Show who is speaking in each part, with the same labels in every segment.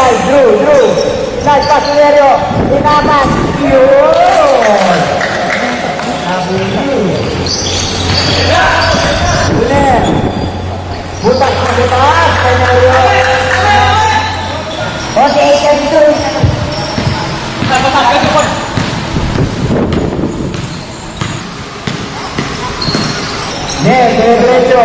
Speaker 1: slide, Drew. Slide, pass to Nerio. Inaman. Yun. Nabuli. Ulit. Butas na butas. Kay Nerio. Okay, 32. Derecho.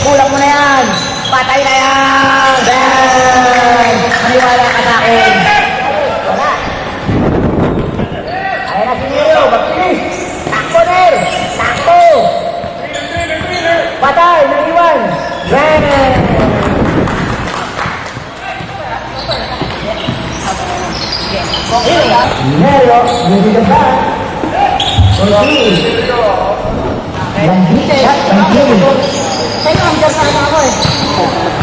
Speaker 1: Kulang mo na yan. Patay na yan. Dan. Maniwala ka sa akin. Wala. Ayan na si Nero. Magpilis. Takbo, Ner. Takbo. Patay. Naiwan. Dan. Nero. Hindi ka ba? Landita. Landita. Sa'yo, ang ganda na ako eh.